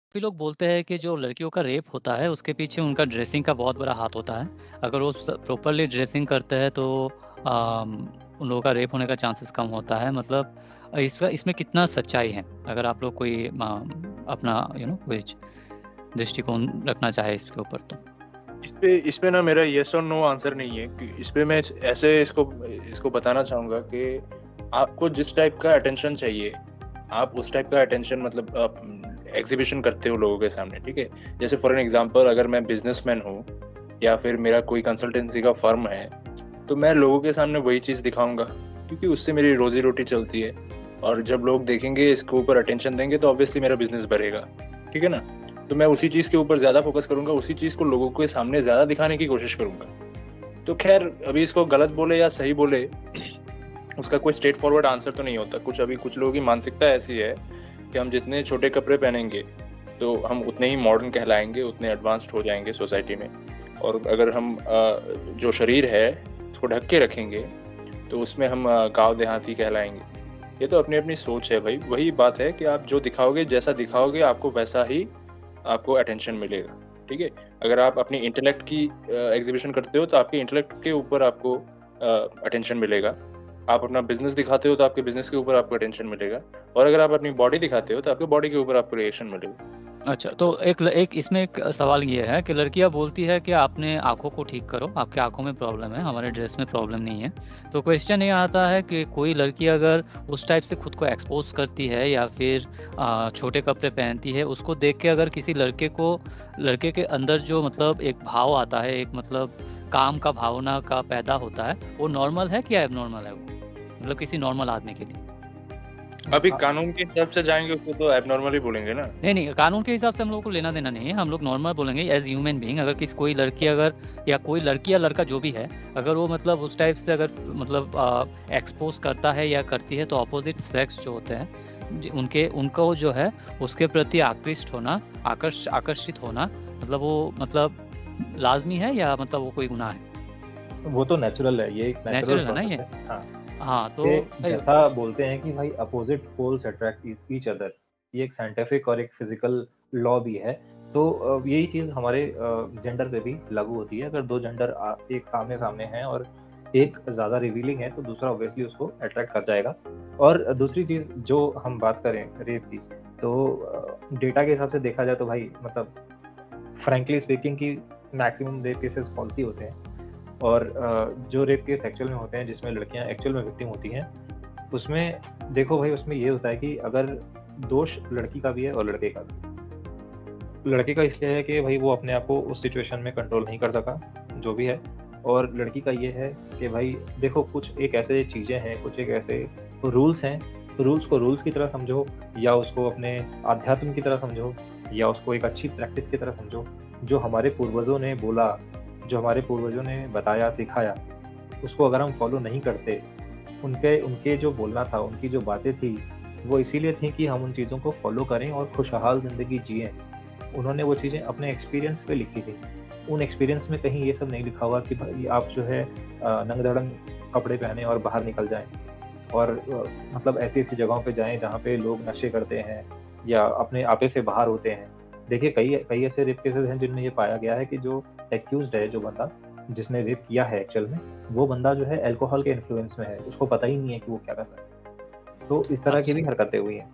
काफ़ी लोग बोलते हैं कि जो लड़कियों का रेप होता है, उसके पीछे उनका ड्रेसिंग का बहुत बड़ा हाथ होता है। अगर वो स प्रॉपर्ली ड्रेसिंग करते हैं तो अम, उन लोगों का रेप होने का चांसेस कम होता है। मतलब इसमें कितना सच्चाई है? अगर आप लोग कोई अपना कुछ दृष्टिकोण रखना चाहे इसके ऊपर तो? इस पे ना मेरा यस और नो आंसर नहीं है कि इस पे मैं ऐसे इसको बताना चाहूंगा कि आपको जिस टाइप का अटेंशन चाहिए, आप उस टाइप का अटेंशन मतलब आप एग्जीबिशन करते हो लोगों के सामने, ठीक है। जैसे फॉर एन एग्जांपल, अगर मैं बिजनेसमैन हूँ या फिर मेरा कोई कंसल्टेंसी का फर्म है, तो मैं लोगों के सामने वही चीज़ दिखाऊंगा, क्योंकि उससे मेरी रोजी रोटी चलती है। और जब लोग देखेंगे, इसके ऊपर अटेंशन देंगे, तो ऑब्वियसली मेरा बिजनेस बढ़ेगा, ठीक है ना। तो मैं उसी चीज़ के ऊपर ज़्यादा फोकस करूंगा, उसी चीज़ को लोगों के सामने ज़्यादा दिखाने की कोशिश करूंगा। तो खैर, अभी इसको गलत बोले या सही बोले, उसका कोई स्ट्रेट फॉरवर्ड आंसर तो नहीं होता। कुछ लोगों की मानसिकता ऐसी है कि हम जितने छोटे कपड़े पहनेंगे तो हम उतने ही मॉडर्न कहलाएंगे, उतने एडवांस्ड हो जाएंगे सोसाइटी में। और अगर हम जो शरीर है उसको ढक के रखेंगे तो उसमें हम गाँव देहाती कहलाएंगे। ये तो अपनी अपनी सोच है भाई। वही बात है कि आप जो दिखाओगे, जैसा दिखाओगे, आपको वैसा ही आपको अटेंशन मिलेगा, ठीक है। अगर आप अपनी इंटेलेक्ट की एग्जीबिशन करते हो तो आपके इंटेलेक्ट के ऊपर आपको अटेंशन मिलेगा। आप अपना बिजनेस दिखाते हो तो आपके बिजनेस के ऊपर आपको अटेंशन मिलेगा। और अगर आप अपनी बॉडी दिखाते हो तो आपके बॉडी के ऊपर आपको रिएक्शन मिलेगा। अच्छा, तो एक इसमें एक सवाल ये है कि लड़कियाँ बोलती है कि आपने आँखों को ठीक करो, आपकी आँखों में प्रॉब्लम है, हमारे ड्रेस में प्रॉब्लम नहीं है। तो क्वेश्चन ये आता है कि कोई लड़की अगर उस टाइप से खुद को एक्सपोज़ करती है या फिर छोटे कपड़े पहनती है, उसको देख के अगर किसी लड़के के अंदर जो मतलब एक भाव आता है, एक मतलब काम का भावना का पैदा होता है, वो नॉर्मल है कि एबनॉर्मल है वो? मतलब किसी नॉर्मल आदमी के लिए? अभी कानून के हिसाब से जाएंगे उसको तो एबनॉर्मल ही बोलेंगे ना। नहीं, कानून के हिसाब से हम लोगों को लेना देना नहीं है। हम लोग नॉर्मल बोलेंगे एज़ ह्यूमन बीइंग। अगर कोई लड़की अगर या कोई लड़की या लड़का जो भी है, अगर वो मतलब उस टाइप से अगर मतलब एक्सपोज़ करता है या करती है, तो अपोज़िट सेक्स जो होते हैं उनको जो है उसके प्रति आकृष्ट होना, आकर्षित होना, मतलब वो मतलब लाज़मी है या मतलब वो कोई गुनाह है? वो तो नेचुरल है, ये एक नेचुरल नेचुरल है ना प्रोसेस ये? है। हाँ, हाँ, तो कि सही। जैसा बोलते हैं कि भाई opposite poles attract each other, ये एक साइंटिफिक और एक फिजिकल लॉ भी है। तो यही चीज़ हमारे जेंडर पे भी लागू होती है। अगर दो जेंडर एक सामने सामने हैं और एक ज़्यादा रिवीलिंग है तो दूसरा ऑब्वियसली उसको अट्रैक्ट कर जाएगा। और दूसरी चीज़ जो हम बात करें रेप की, तो डेटा के हिसाब से देखा जाए तो भाई मतलब फ्रैंकली स्पीकिंग कि मैक्सिमम रेप केसेस फॉल्स ही होते हैं। और जो रेप केस एक्चुअल में होते हैं जिसमें लड़कियां एक्चुअल में विक्टिम होती हैं, उसमें देखो भाई उसमें ये होता है कि अगर दोष लड़की का भी है और लड़के का भी। लड़के का इसलिए है कि भाई वो अपने आप को उस सिचुएशन में कंट्रोल नहीं कर सका, जो भी है। और लड़की का ये है कि भाई देखो कुछ एक ऐसे चीज़ें हैं, कुछ एक ऐसे रूल्स हैं, रूल्स को रूल्स की तरह समझो या उसको अपने आध्यात्म की तरह समझो या उसको एक अच्छी प्रैक्टिस की तरह समझो। जो हमारे पूर्वजों ने बोला, जो हमारे पूर्वजों ने बताया, सिखाया, उसको अगर हम फॉलो नहीं करते, उनके उनके जो बोलना था, उनकी जो बातें थी, वो इसीलिए थी कि हम उन चीज़ों को फॉलो करें और खुशहाल ज़िंदगी जिएँ। उन्होंने वो चीज़ें अपने एक्सपीरियंस पे लिखी थी। उन एक्सपीरियंस में कहीं ये सब नहीं लिखा हुआ कि भाई आप जो है नंग-धड़ंग कपड़े पहने और बाहर निकल जाएँ और मतलब ऐसी-ऐसी जगहों पे जाएँ जहाँ पे लोग नशे करते हैं या अपने आपे से बाहर होते हैं। देखिए कई कई ऐसे रेप केसेज़ हैं जिनमें ये पाया गया है कि जो एक्यूज़्ड है, जो बंदा जिसने रेप किया है एक्चुअल में, वो बंदा जो है अल्कोहल के इन्फ्लुएंस में है। उसको पता ही नहीं है कि वो क्या कर रहा है। तो इस तरह की भी अच्छा। हरकतें हुई हैं।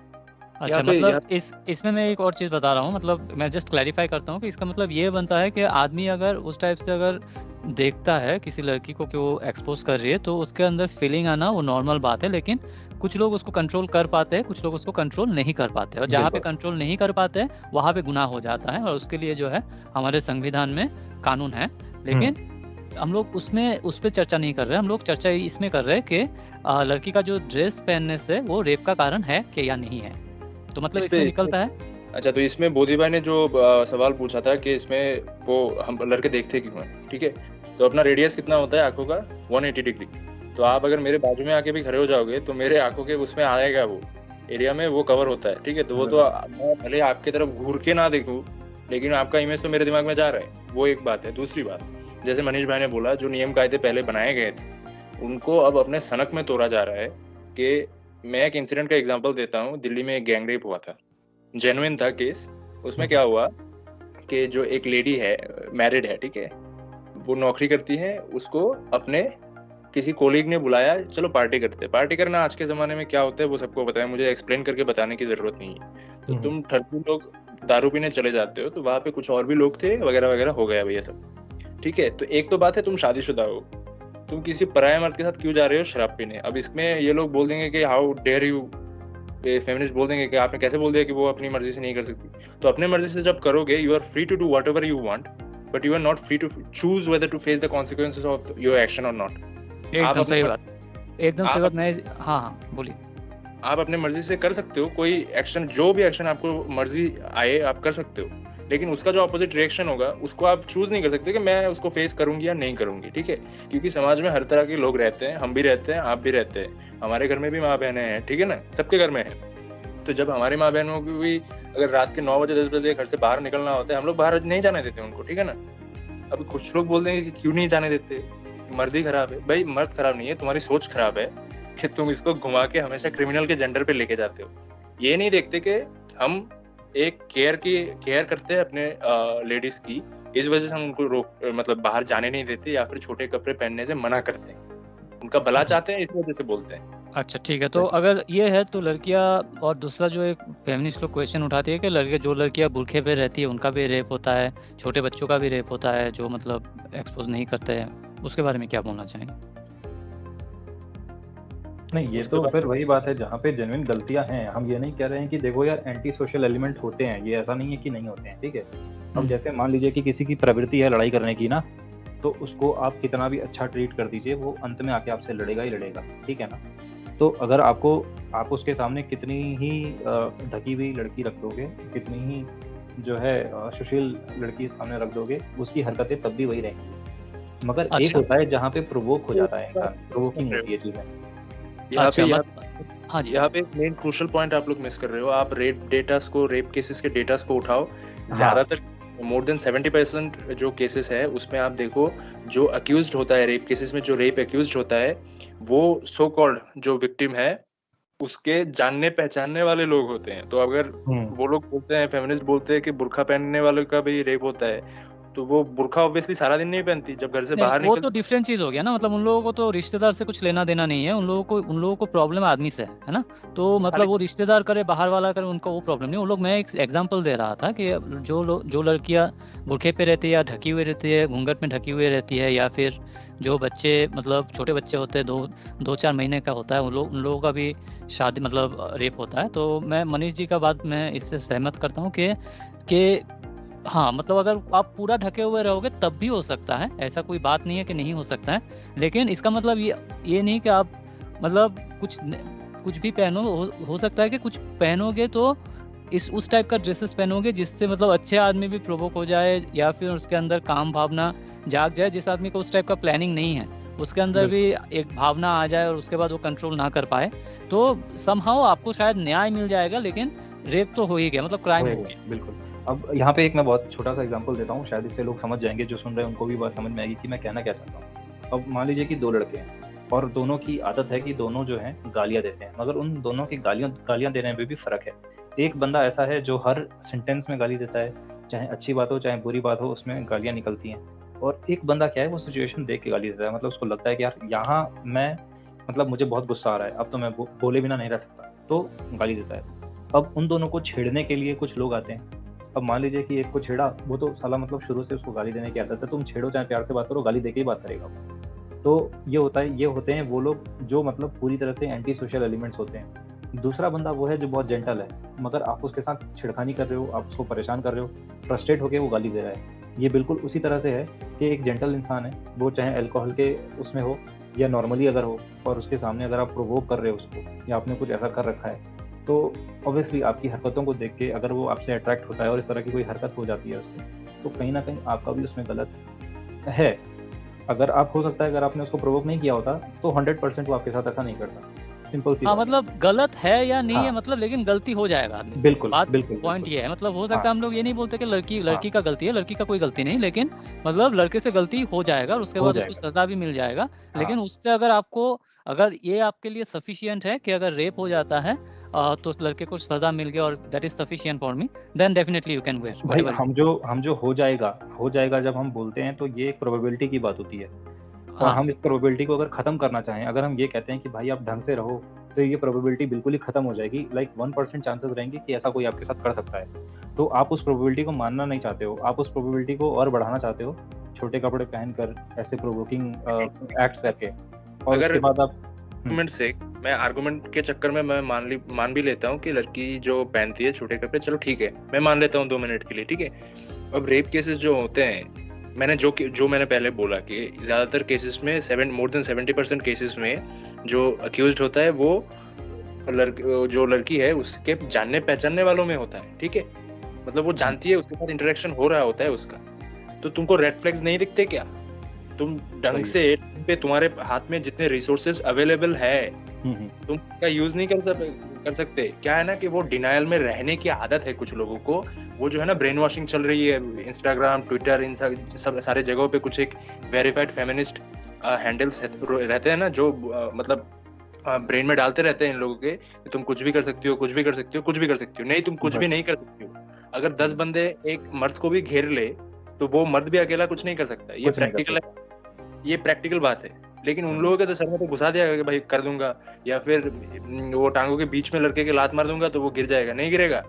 अच्छा, यहाँ पे मतलब यहाँ इसमें मैं एक और चीज़ बता रहा हूँ, मतलब मैं जस्ट क्लैरिफ़ाई करता हूँ कि इसका मतलब ये बनता है कि आदमी अगर उस टाइप से अगर देखता है किसी लड़की को कि वो एक्सपोज़ कर रही है, तो उसके अंदर फीलिंग आना वो नॉर्मल बात है। लेकिन कुछ लोग उसको कंट्रोल कर पाते हैं, कुछ लोग उसको कंट्रोल नहीं कर पाते, और जहाँ पे बिल्कुल। कंट्रोल नहीं कर पाते हैं, वहाँ पे गुनाह हो जाता है, और उसके लिए जो है हमारे संविधान में कानून है। हुँ। लेकिन हम लोग उस पे चर्चा नहीं कर रहे हैं, हम लोग चर्चा इसमें कर रहे हैं कि लड़की का जो ड्रेस पहनने से वो रेप का कारण है कि या नहीं है? तो मतलब इस इसमें पे निकलता है। अच्छा, तो इसमें बोधी भाई ने जो सवाल पूछा था कि इसमें वो हम लड़के देखते क्यों हैं, ठीक है। तो अपना रेडियस कितना होता है आंखों का? 180 डिग्री। तो आप अगर मेरे बाजू में आके भी खड़े हो जाओगे तो मेरे आंखों के उसमें आएगा, वो एरिया में वो कवर होता है, ठीक है। तो वो तो बिल्कुल। मैं भले आपकी तरफ घूर के ना देखूं, लेकिन आपका इमेज तो मेरे दिमाग में जा रहा है, वो एक बात है। दूसरी बात, जैसे मनीष भाई ने बोला, जो नियम कायदे पहले बनाए गए थे उनको अब अपने सनक में तोड़ा जा रहा है। कि मैं एक इंसिडेंट का एग्जांपल देता हूँ। दिल्ली में एक गैंग रेप हुआ था, जेन्युइन था केस। उसमें क्या हुआ कि जो एक लेडी है, मैरिड है, ठीक है, वो नौकरी करती है, उसको अपने किसी कोलीग ने बुलाया, चलो पार्टी करते हैं। पार्टी करना आज के ज़माने में क्या होता है वो सबको पता है, मुझे एक्सप्लेन करके बताने की ज़रूरत नहीं है। तो तुम 30 लोग दारू पीने चले जाते हो, तो वहाँ पे कुछ और भी लोग थे वगैरह वगैरह, हो गया भैया सब, ठीक है। तो एक तो बात है तुम शादीशुदा हो, तुम किसी पराये मर्द के साथ क्यों जा रहे हो शराब पीने। अब इसमें ये लोग बोल देंगे कि हाउ डेयर यू, फेमिनिस्ट बोल देंगे कि आपने कैसे बोल दिया कि वो अपनी मर्जी से नहीं कर सकती। तो अपने मर्जी से जब करोगे, you are free to do whatever you want, but you are not free to choose whether to face the consequences of your action और नॉट। एकदम सही बात, एकदम सही बात। मैं हाँ बोलिए। आप अपने मर्जी से कर सकते हो कोई एक्शन, जो भी एक्शन आपको मर्जी आए आप कर सकते हो, लेकिन उसका जो अपोजिट रिएक्शन होगा उसको आप चूज नहीं कर सकते कि मैं उसको फेस करूंगी या नहीं करूंगी, ठीक है। क्योंकि समाज में हर तरह के लोग रहते हैं, हम भी रहते हैं, आप भी रहते हैं, हमारे घर में भी माँ बहनें हैं, ठीक है ना, सबके घर में है। तो जब हमारी माँ बहनों को भी अगर रात के 9 बजे 10 बजे घर से बाहर निकलना होता है, हम लोग बाहर नहीं जाने देते उनको, ठीक है ना। अब कुछ लोग बोल देंगे कि क्यों नहीं जाने देते, मर्द ही खराब है। भाई मर्द खराब नहीं है, तुम्हारी सोच खराब है कि तुम इसको घुमा के हमेशा क्रिमिनल के जेंडर पे लेके जाते हो। ये नहीं देखते कि हम एक केयर करते हैं अपने लेडीज की, इस वजह से हम उनको मतलब बाहर जाने नहीं देते या फिर छोटे कपड़े पहनने से मना करते हैं, उनका भला चाहते हैं, इस वजह से बोलते हैं। अच्छा ठीक है, तो अगर ये है तो लड़कियां, और दूसरा जो एक फेमिनिस्ट लोग क्वेश्चन उठाती है कि जो लड़कियां बुरखे पे रहती है उनका भी रेप होता है, छोटे बच्चों का भी रेप होता है जो मतलब एक्सपोज नहीं करते हैं, उसके बारे में क्या बोलना चाहेंगे? नहीं, ये तो फिर वही बात है जहाँ पे जेन्युइन गलतियां हैं। हम ये नहीं कह रहे हैं कि देखो यार एंटी सोशल एलिमेंट होते हैं, ये ऐसा नहीं है कि नहीं होते हैं, ठीक है। अब जैसे मान लीजिए कि किसी की प्रवृत्ति है लड़ाई करने की ना, तो उसको आप कितना भी अच्छा ट्रीट कर दीजिए, वो अंत में आके आपसे लड़ेगा ही लड़ेगा, ठीक है ना। तो अगर आप उसके सामने कितनी ही ढकी हुई लड़की रख दोगे, कितनी ही जो है सुशील लड़की सामने रख दोगे, उसकी हरकतें तब भी वही रहेंगी। मगर एक होता है जहाँ पे प्रोवोक हो जाता है इंसान, प्रोवोकिंग होती है चीजें। यहाँ पे मेन क्रूशियल पॉइंट आप लोग मिस कर रहे हो। आप रेप केसेस के डेटास को उठाओ, ज्यादातर मोर देन 70% जो केसेस है उसमें आप देखो, जो अक्यूज्ड होता है रेप केसेस में, जो रेप अक्यूज्ड होता है, वो सो कॉल्ड जो विक्टिम है उसके जानने पहचानने वाले लोग होते हैं। तो अगर वो लोग बोलते हैं, फेमिनिस्ट बोलते हैं कि बुर्का पहनने वालों का भी रेप होता है, तो वो बुर्का ऑब्वियसली सारा दिन नहीं पहनती, जब घर से बाहर वो तो डिफरेंट चीज हो गया ना। मतलब उन लोगों को तो रिश्तेदार से कुछ लेना देना नहीं है, उन लोगों को प्रॉब्लम आदमी से है ना। तो मतलब वो रिश्तेदार करे बाहर वाला करे, उनको वो प्रॉब्लम नहीं। वो लोग, मैं एक एग्जांपल दे रहा था कि जो लड़कियां बुरखे पे रहती है या ढकी हुई रहती है, घूंघट में ढकी हुई रहती है, या फिर जो बच्चे मतलब छोटे बच्चे होते हैं, 2-4 महीने का होता है, उन लोगों का भी शादी मतलब रेप होता है। तो मैं मनीष जी का बात मैं इससे सहमत करता हूँ कि हाँ, मतलब अगर आप पूरा ढके हुए रहोगे तब भी हो सकता है, ऐसा कोई बात नहीं है कि नहीं हो सकता है। लेकिन इसका मतलब ये नहीं कि आप मतलब कुछ भी पहनो। हो सकता है कि कुछ पहनोगे तो उस टाइप का ड्रेसेस पहनोगे जिससे मतलब अच्छे आदमी भी प्रोवोक हो जाए, या फिर उसके अंदर काम भावना जाग जाए। जिस आदमी को उस टाइप का प्लानिंग नहीं है, उसके अंदर भी एक भावना आ जाए और उसके बाद वो कंट्रोल ना कर पाए, तो समहाउ आपको शायद न्याय मिल जाएगा, लेकिन रेप तो हो ही गया, मतलब क्राइम हो गया। बिल्कुल। अब यहाँ पे एक मैं बहुत छोटा सा एग्जांपल देता हूँ, शायद इससे लोग समझ जाएंगे, जो सुन रहे हैं उनको भी बात समझ में आएगी कि मैं कहना क्या चाहता हूँ। अब मान लीजिए कि 2 लड़के हैं और दोनों की आदत है कि दोनों जो हैं गालियाँ देते हैं, मगर उन दोनों की गालियाँ देने में भी फर्क है। एक बंदा ऐसा है जो हर सेंटेंस में गाली देता है, चाहे अच्छी बात हो चाहे बुरी बात हो, उसमें गालियाँ निकलती हैं। और एक बंदा क्या है, वो सिचुएशन देख के गाली देता है, मतलब उसको लगता है कि यार यहाँ मैं मतलब मुझे बहुत गुस्सा आ रहा है, अब तो मैं बोले बिना नहीं रह सकता, तो गाली देता है। अब उन दोनों को छेड़ने के लिए कुछ लोग आते हैं। अब मान लीजिए कि एक को छेड़ा, वो तो साला मतलब शुरू से उसको गाली देने की आदत है, तुम छेड़ो चाहे प्यार से बात करो, गाली देके ही बात करेगा। तो ये होते हैं वो लोग जो मतलब पूरी तरह से एंटी सोशल एलिमेंट्स होते हैं। दूसरा बंदा वो है जो बहुत जेंटल है, मगर आप उसके साथ छिड़खानी कर रहे हो, आप उसको परेशान कर रहे हो, फ्रस्ट्रेट होकर वो गाली दे रहा है। ये बिल्कुल उसी तरह से है कि एक जेंटल इंसान है, वो चाहे अल्कोहल के उसमें हो या नॉर्मली अगर हो, और उसके सामने अगर आप प्रोवोक कर रहे हो उसको, या आपने कुछ ऐसा कर रखा है, तो ऑब्वियसली आपकी हरकतों को देख के अगर वो आपसे अट्रैक्ट होता है और इस तरह की कोई हरकत हो जाती है उससे, तो कहीं ना कहीं आपका भी उसमें गलत है। अगर आप हो सकता है अगर आपने उसको प्रोवोक नहीं किया होता तो 100% वो आपके साथ ऐसा नहीं करता। सिंपल सी मतलब गलत है या नहीं है, मतलब लेकिन गलती हो जाएगा आदमी से। बिल्कुल, बात बिल्कुल, पॉइंट ये है, मतलब हो सकता है हम लोग ये नहीं बोलते कि लड़की का गलती है, लड़की का कोई गलती नहीं, लेकिन मतलब लड़के से गलती हो जाएगा और उसके बाद उसको सजा भी मिल जाएगा। लेकिन उससे अगर ये आपके लिए सफिशिएंट है कि अगर रेप हो जाता है तो लड़के को सजा मिल गया और that is sufficient for me, then definitely you can wear. भाई हम जो हो जाएगा जब हम बोलते हैं तो ये एक प्रोबेबिलिटी की बात होती है, और हम इस प्रोबेबिलिटी को अगर खत्म करना चाहें, अगर हम ये कहते हैं कि भाई आप ढंग से रहो, तो ये प्रोबेबिलिटी बिल्कुल ही खत्म हो जाएगी। लाइक 1% चांसेस रहेंगे कि ऐसा कोई आपके साथ कर सकता है। तो आप उस प्रोबेबिलिटी को मानना नहीं चाहते हो, आप उस प्रोबेबिलिटी को और बढ़ाना चाहते हो, छोटे कपड़े पहनकर, ऐसे प्रोवोकिंग एक्ट्स करके, और अगर उसके बाद आप आर्गुमेंट से, मैं आर्गुमेंट के चक्कर में मैं मान भी लेता हूँ कि लड़की जो पहनती है छोटे कपड़े, चलो ठीक है, मैं मान लेता हूँ 2 मिनट के लिए, ठीक है। अब रेप केसेस जो होते हैं, मैंने जो मैंने पहले बोला कि ज्यादातर केसेस में मोर देन 70% केसेस में जो अक्यूज्ड होता है वो जो लड़की है उसके जानने पहचानने वालों में होता है, ठीक है। मतलब वो जानती है, उसके साथ इंटरेक्शन हो रहा होता है उसका। तो तुमको रेड फ्लैग्स नहीं दिखते क्या? तुम ढंग से पे तुम्हारे हाथ में जितने रिसोर्सेज अवेलेबल है तुम उसका यूज नहीं कर सकते। क्या है ना कि वो डिनायल में रहने की आदत है कुछ लोगों को। वो जो है ना ब्रेन वॉशिंग चल रही है, इंस्टाग्राम, ट्विटर, इन सब सारे जगहों पे कुछ एक वेरीफाइड फेमिनिस्ट हैंडल्स रहते हैं ना, जो मतलब ब्रेन में डालते रहते हैं इन लोगों के कि तुम कुछ भी कर सकती हो, कुछ भी कर सकती हो, कुछ भी कर सकती हो। नहीं, तुम कुछ भी नहीं कर सकती हो। अगर 10 बंदे एक मर्द को भी घेर ले तो वो मर्द भी अकेला कुछ नहीं कर सकता। ये प्रैक्टिकल बात है। लेकिन उन लोगों के तो सर में तो घुसा दिया कि भाई कर दूंगा, या फिर वो टांगों के बीच में लड़के के लात मार दूंगा तो वो गिर जाएगा। नहीं गिरेगा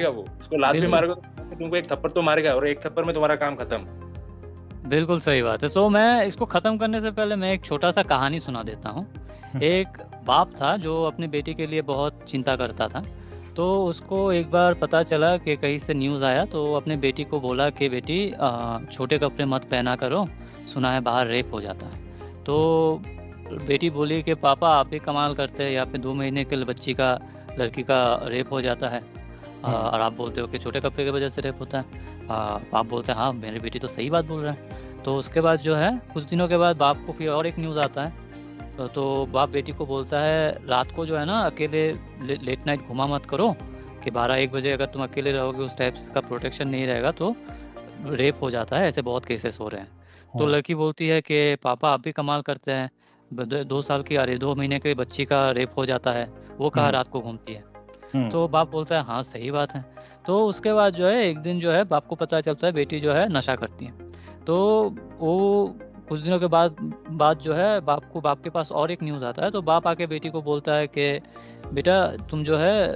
वो, उसको लात भी मारोगे तो तुमको एक थप्पड़ तो मारेगा, और एक थप्पड़ में तुम्हारा काम खत्म। बिल्कुल सही बात है। सो मैं इसको खत्म करने से पहले मैं एक छोटा सा कहानी सुना देता हूँ। एक बाप था जो अपनी बेटी के लिए बहुत चिंता करता था। तो उसको एक बार पता चला कि कहीं से न्यूज़ आया, तो अपने बेटी को बोला कि बेटी छोटे कपड़े मत पहना करो, सुना है बाहर रेप हो जाता है। तो बेटी बोली कि पापा आप भी कमाल करते हैं, यहाँ पे 2 महीने के लड़की का रेप हो जाता है, और आप बोलते हो कि छोटे कपड़े की वजह से रेप होता है। आप बोलते हैं हाँ मेरी बेटी तो सही बात बोल रहा है। तो उसके बाद जो है कुछ दिनों के बाद बाप को फिर और एक न्यूज़ आता है। तो बाप बेटी को बोलता है रात को जो है ना अकेले लेट नाइट घुमा मत करो, कि 12-1 बजे अगर तुम अकेले रहोगे, उस टाइप का प्रोटेक्शन नहीं रहेगा तो रेप हो जाता है, ऐसे बहुत केसेस हो रहे हैं। तो लड़की बोलती है कि पापा आप भी कमाल करते हैं, 2 साल की 2 महीने के बच्ची का रेप हो जाता है, वो कहाँ रात को घूमती है। तो बाप बोलता है हाँ सही बात है। तो उसके बाद जो है एक दिन जो है बाप को पता चलता है बेटी जो है नशा करती है। तो वो कुछ दिनों के बाद जो है बाप के पास और एक न्यूज़ आता है। तो बाप आके बेटी को बोलता है कि बेटा तुम जो है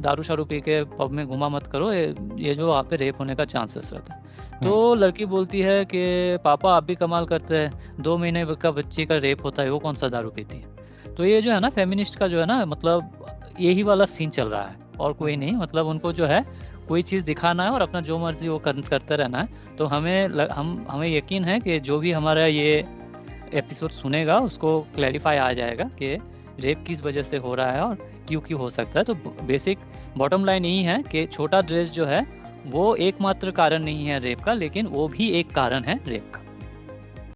दारू शारू पी के पब में घुमा मत करो, ये जो आप पे रेप होने का चांसेस रहता है। तो लड़की बोलती है कि पापा आप भी कमाल करते हैं, 2 महीने का बच्ची का रेप होता है, वो कौन सा दारू पीती है। तो ये जो है ना फेमिनिस्ट का जो है ना मतलब यही वाला सीन चल रहा है, और कोई नहीं। मतलब उनको जो है कोई चीज़ दिखाना है और अपना जो मर्जी वो करते रहना है। तो हमें यकीन है कि जो भी हमारा ये एपिसोड सुनेगा उसको क्लैरिफाई आ जाएगा कि रेप किस वजह से हो रहा है और क्यों हो सकता है। तो बेसिक बॉटम लाइन यही है कि छोटा ड्रेस जो है वो एकमात्र कारण नहीं है रेप का, लेकिन वो भी एक कारण है रेप का।